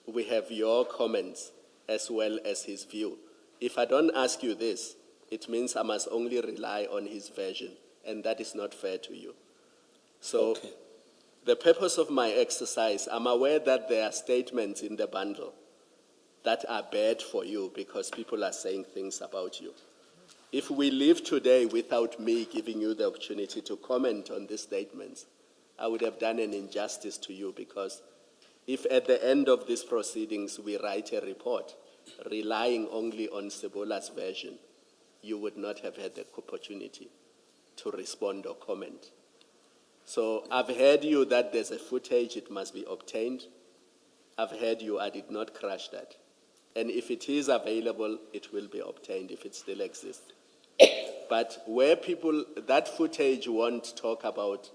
we have your comments as well as his view. If I don't ask you this, it means I must only rely on his version, and that is not fair to you. So Okay. the purpose of my exercise, I'm aware that there are statements in the bundle that are bad for you because people are saying things about you. If we leave today without me giving you the opportunity to comment on these statements, I would have done an injustice to you, because if at the end of these proceedings we write a report relying only on Sebola's version, you would not have had the opportunity to respond or comment. So I've heard you that there's a footage, it must be obtained. I've heard you, I did not crush that. And if it is available, it will be obtained if it still exists. But where people, that footage won't talk about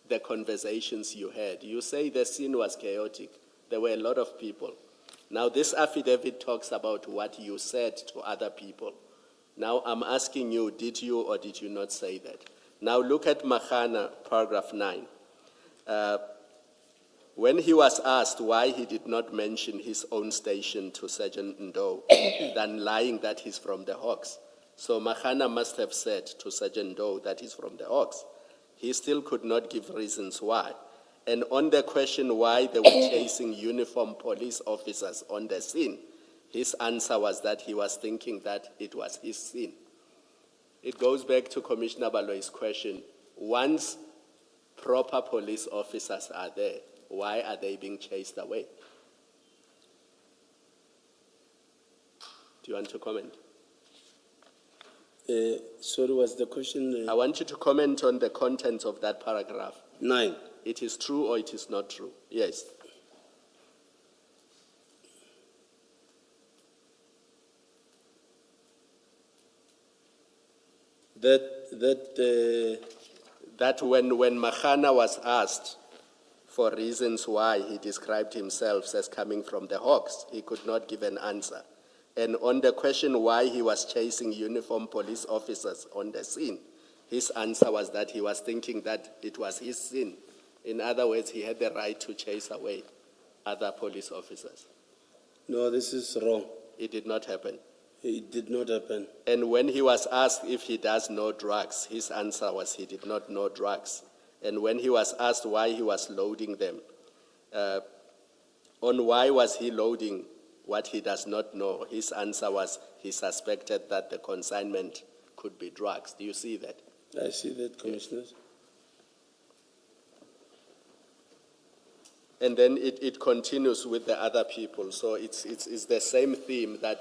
the conversations you had. You say the scene was chaotic. There were a lot of people. Now this affidavit talks about what you said to other people. Now I'm asking you, did you or did you not say that? Now look at Mahana, paragraph 9. When he was asked why he did not mention his own station to Sergeant Ndo, than lying that he's from the Hawks. So Mahana must have said to Sergeant Ndo that he's from the Hawks. He still could not give reasons why. And on the question why they were chasing uniformed police officers on the scene, his answer was that he was thinking that it was his scene. It goes back to Commissioner Baloyi's question. Once proper police officers are there, why are they being chased away? Do you want to comment? Sorry, was the question? I want you to comment on the contents of that paragraph. 9. It is true or it is not true? Yes. That when Mahana was asked for reasons why he described himself as coming from the Hawks, he could not give an answer. And on the question why he was chasing uniformed police officers on the scene, his answer was that he was thinking that it was his scene. In other words, he had the right to chase away other police officers. No, this is wrong. It did not happen. It did not happen. And when he was asked if he does know drugs, his answer was he did not know drugs. And when he was asked why he was loading them, on why was he loading what he does not know, his answer was he suspected that the consignment could be drugs. Do you see that? I see that, Commissioners. And then it continues with the other people. So it's the same theme that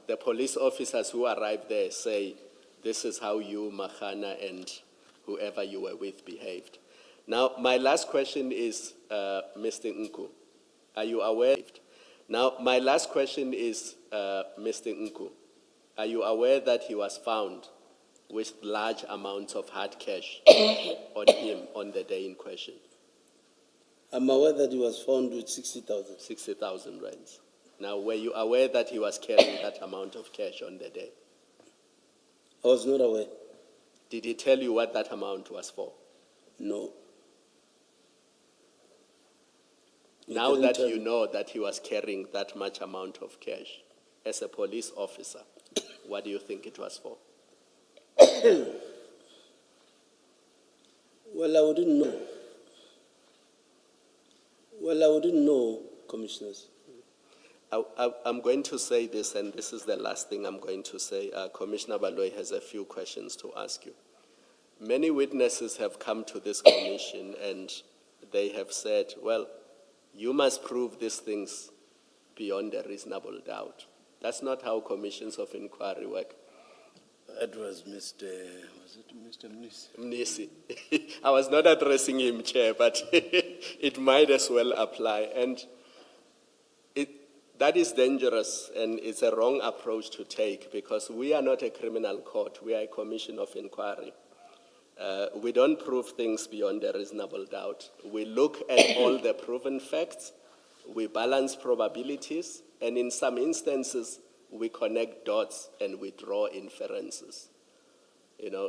the police officers who arrived there say, this is how you, Mahana, and whoever you were with behaved. Now, my last question is, Mr. Nku, are you aware? Now, my last question is, Mr. Nku, are you aware that he was found with large amounts of hard cash on him on the day in question? I'm aware that he was found with 60,000. 60,000 rands. Now, were you aware that he was carrying that amount of cash on the day? I was not aware. Did he tell you what that amount was for? No. Now that you know that he was carrying that much amount of cash, as a police officer, what do you think it was for? Well, I wouldn't know. Well, I wouldn't know, Commissioners. I'm going to say this, and this is the last thing I'm going to say. Commissioner Baloyi has a few questions to ask you. Many witnesses have come to this commission and they have said, well, you must prove these things beyond a reasonable doubt. That's not how commissions of inquiry work. That was Mr. Mnisi. I was not addressing him, Chair, but it might as well apply. And that is dangerous, and it's a wrong approach to take, because we are not a criminal court. We are a commission of inquiry. We don't prove things beyond a reasonable doubt. We look at all the proven facts, we balance probabilities, and in some instances, we connect dots and we draw inferences.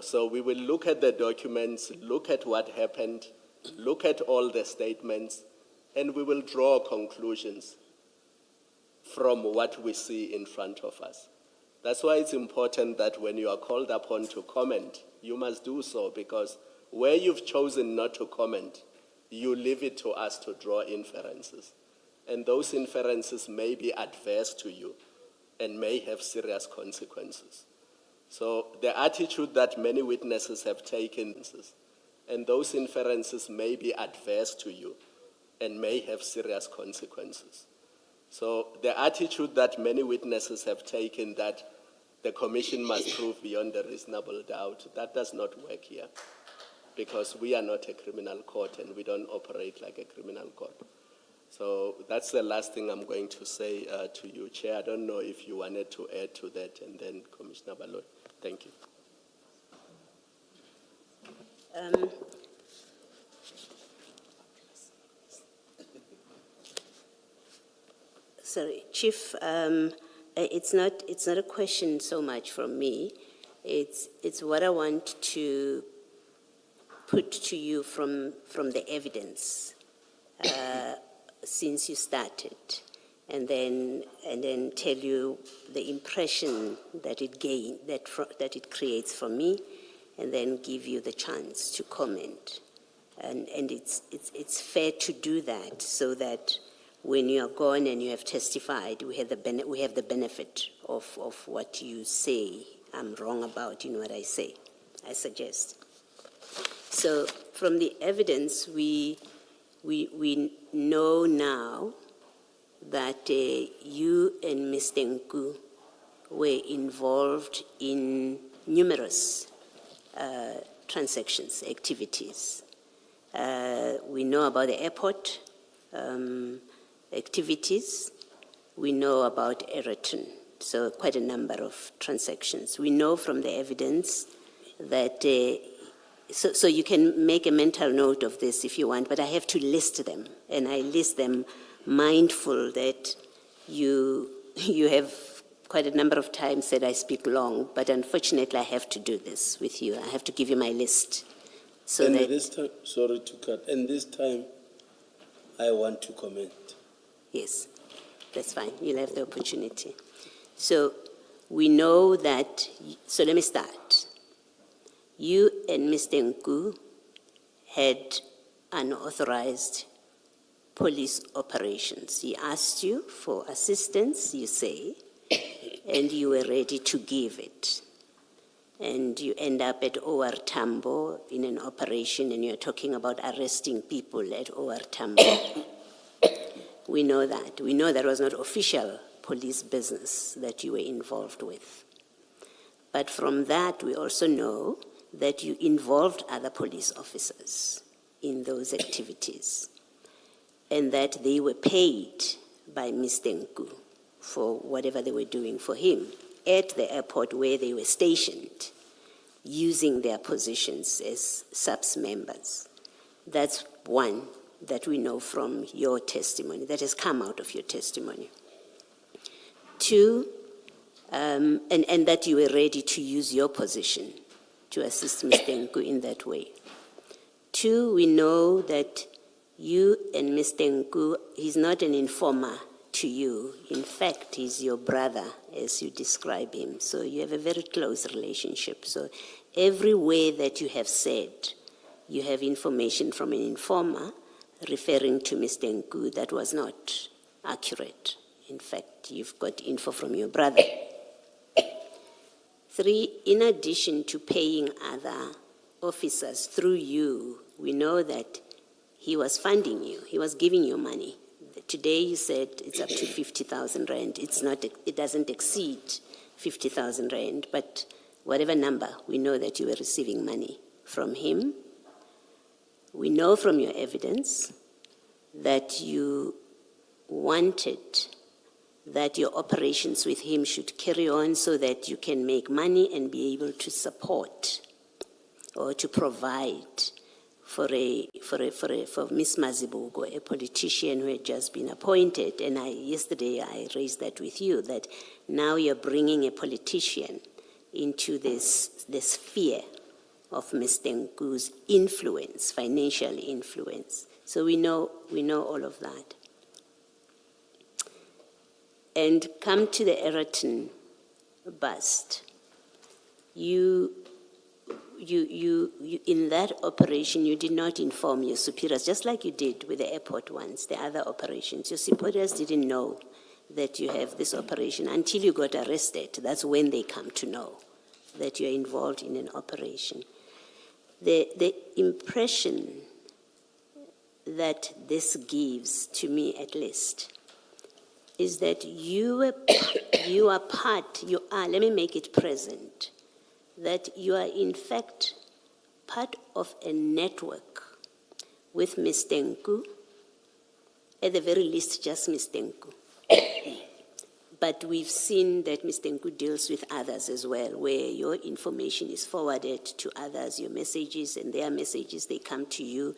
So we will look at the documents, look at what happened, look at all the statements, and we will draw conclusions from what we see in front of us. That's why it's important that when you are called upon to comment, you must do so, because where you've chosen not to comment, you leave it to us to draw inferences. And those inferences may be adverse to you and may have serious consequences. So the attitude that many witnesses have taken, and those inferences may be adverse to you and may have serious consequences. So the attitude that many witnesses have taken, that the commission must prove beyond a reasonable doubt, that does not work here, because we are not a criminal court and we don't operate like a criminal court. So that's the last thing I'm going to say to you, Chair. I don't know if you wanted to add to that, and then Commissioner Baloyi. Thank you. Sorry, Chief, it's not a question so much from me. It's what I want to put to you from the evidence since you started, and then tell you the impression that it gained, that it creates for me, and then give you the chance to comment. And it's fair to do that, so that when you are gone and you have testified, we have the benefit of what you say I'm wrong about in what I say, I suggest. So from the evidence, we know now that you and Mr. Nku were involved in numerous transactions, activities. We know about the airport activities. We know about Ereton, so quite a number of transactions. We know from the evidence that, so you can make a mental note of this if you want, but I have to list them, and I list them mindful that you have quite a number of times said I speak long, but unfortunately I have to do this with you. I have to give you my list. So and that, this time, sorry to cut, and this time I want to comment. yes, that's fine. You'll have the opportunity. So we know that, so let me start. You and Mr. Nku had unauthorized police operations. He asked you for assistance, you say, and you were ready to give it. And you end up at OR Tambo in an operation, and you're talking about arresting people at OR Tambo. We know that. We know that was not official police business that you were involved with. But from that, we also know that you involved other police officers in those activities, and that they were paid by Mr. Nku for whatever they were doing for him at the airport where they were stationed, using their positions as SAPS members. That's one that we know from your testimony, that has come out of your testimony. Two, and that you were ready to use your position to assist Mr. Nku in that way. Two, we know that you and Mr. Nku, he's not an informer to you. In fact, he's your brother, as you describe him. So you have a very close relationship. So every way that you have said you have information from an informer referring to Mr. Nku, that was not accurate. In fact, you've got info from your brother. Three, in addition to paying other officers through you, we know that he was funding you. He was giving you money. Today you said it's up to 50,000 rand. It's not, it doesn't exceed 50,000 rand, but whatever number, we know that you were receiving money from him. We know from your evidence that you wanted that your operations with him should carry on so that you can make money and be able to support or to provide for Ms. Mazibuko, a politician who had just been appointed. And yesterday I raised that with you, that now you're bringing a politician into this sphere of Mr. Nku's influence, financial influence. So we know all of that. and come to the Eraton bust, you in that operation, you did not inform your superiors, just like you did with the airport ones, the other operations. Your superiors didn't know that you have this operation until you got arrested. That's when they come to know that you're involved in an operation. The impression that this gives, to me at least, is that you are, let me make it present, that you are in fact part of a network with Mr. Nku, at the very least just Mr. Nku. But we've seen that Mr. Nku deals with others as well, where your information is forwarded to others, your messages and their messages, they come to you,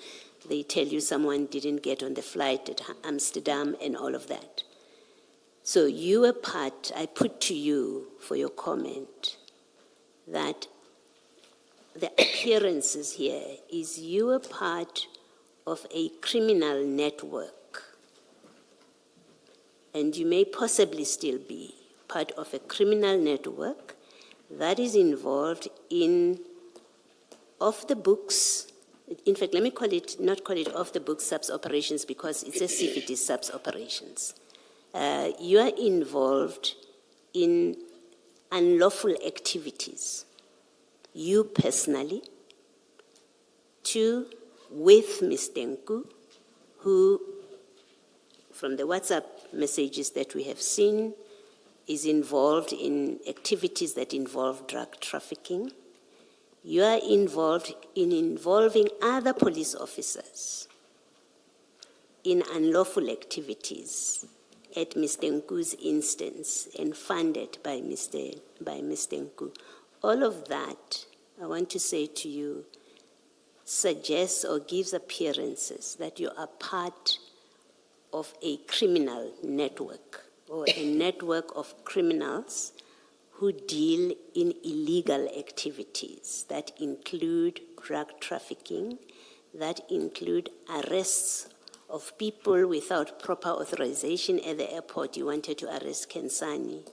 they tell you someone didn't get on the flight at Amsterdam and all of that. So you are part, I put to you for your comment, that the appearances here is you are part of a criminal network, and you may possibly still be part of a criminal network that is involved in off-the-books, in fact, let me not call it off-the-books subs operations because it's as if it is subs operations. You are involved in unlawful activities, you personally, with Mr. Nku, who, from the WhatsApp messages that we have seen, is involved in activities that involve drug trafficking. You are involved in involving other police officers in unlawful activities at Mr. Nku's instance and funded by Mr. Nku. All of that, I want to say to you, suggests or gives appearances that you are part of a criminal network or a network of criminals who deal in illegal activities that include drug trafficking, that include arrests of people without proper authorization at the airport. You wanted to arrest Kensani.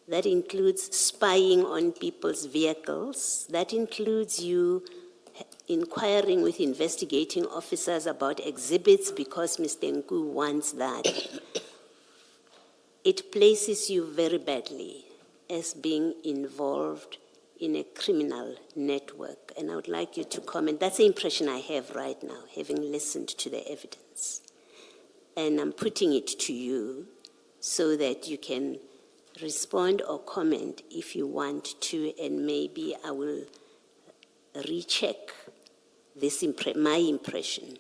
That includes spying on people's vehicles. That includes you inquiring with investigating officers about exhibits because Mr. Nku wants that. It places you very badly as being involved in a criminal network. And I would like you to comment. That's the impression I have right now, having listened to the evidence. And I'm putting it to you so that you can respond or comment if you want to, and maybe I will recheck this my impression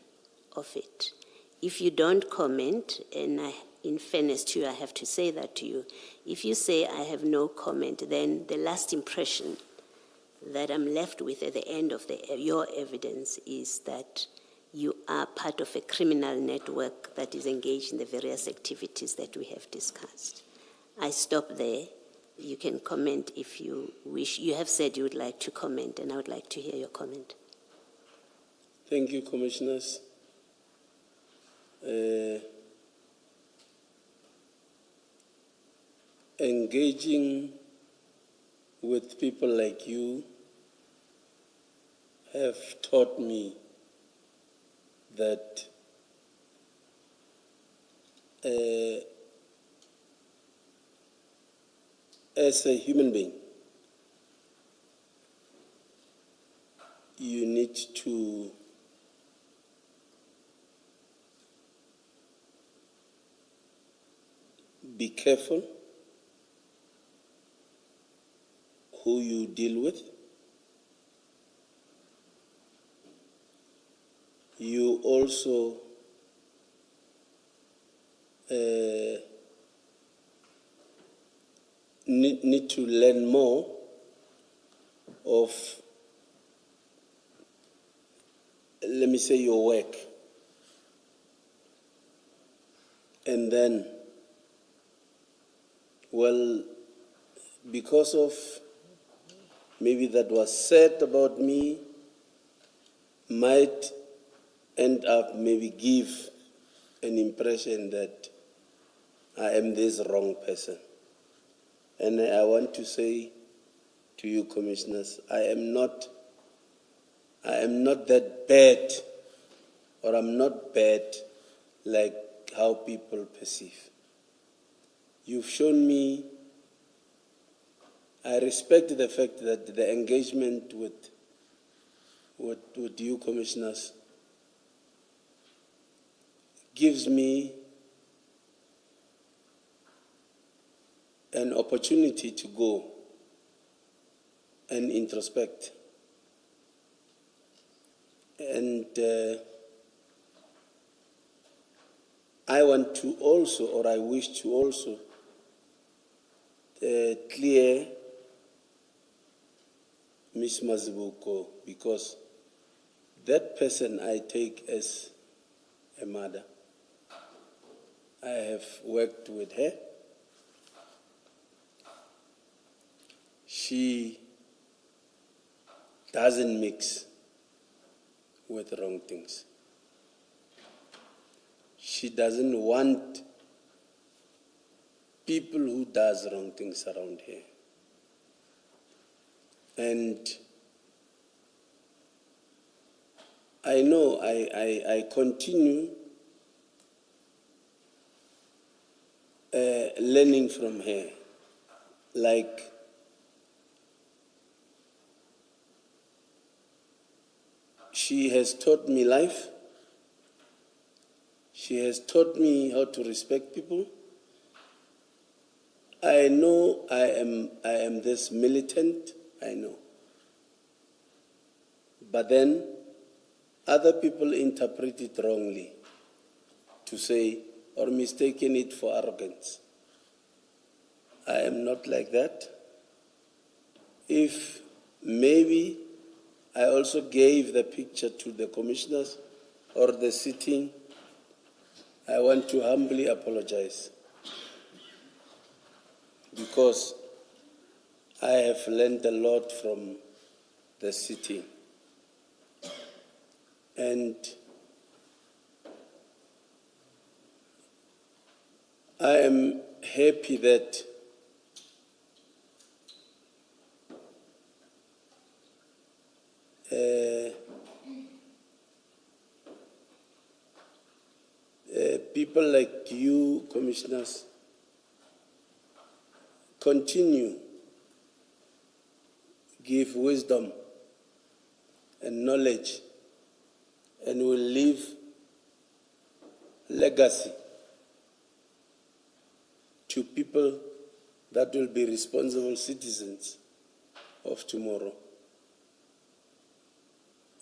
of it. If you don't comment, and in fairness to you, I have to say that to you, if you say I have no comment, then the last impression that I'm left with at the end of your evidence is that you are part of a criminal network that is engaged in the various activities that we have discussed. I stop there. You can comment if you wish. You have said you would like to comment, and I would like to hear your comment. Thank you, Commissioners. Engaging with people like you have taught me that as a human being, you need to be careful who you deal with. You also need to learn more of, let me say, your work. And then, well, because of maybe that was said about me, might end up maybe give an impression that I am this wrong person. And I want to say to you, commissioners, I am not that bad, or I'm not bad like how people perceive. You've shown me, I respect the fact that the engagement with you, commissioners, gives me an opportunity to go and introspect. And I want to also, or I wish to also, clear Ms. Mazibuko, because that person I take as a mother. I have worked with her. She doesn't mix with wrong things. She doesn't want people who does wrong things around her. And I know I continue learning from her, like she has taught me life. She has taught me how to respect people. I know I am this militant, I know. But then other people interpret it wrongly to say, or mistaken it for arrogance. I am not like that. If maybe I also gave the picture to the commissioners or the sitting, I want to humbly apologize, because I have learned a lot from the sitting. And I am happy that people like you, commissioners, continue, give wisdom and knowledge, and will leave legacy to people that will be responsible citizens of tomorrow.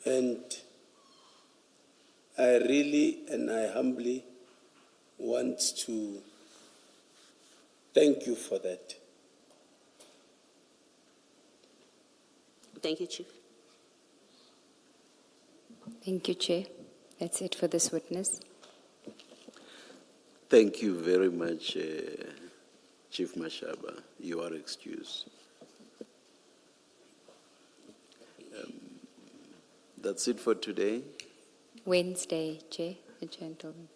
And I really and I humbly want to thank you for that. Thank you, Chief. Thank you, Chair. That's it for this witness. Thank you very much, Chief Mashaba. You are excused. That's it for today. Wednesday, Chair, gentlemen.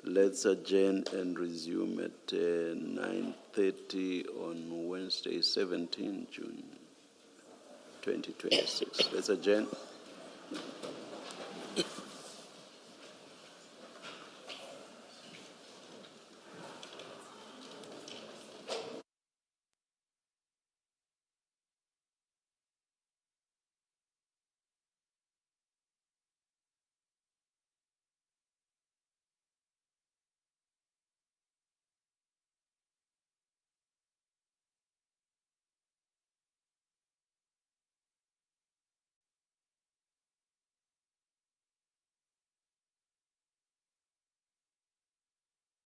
Let's adjourn and resume at 9:30 on Wednesday, 17 June 2026. Let's adjourn.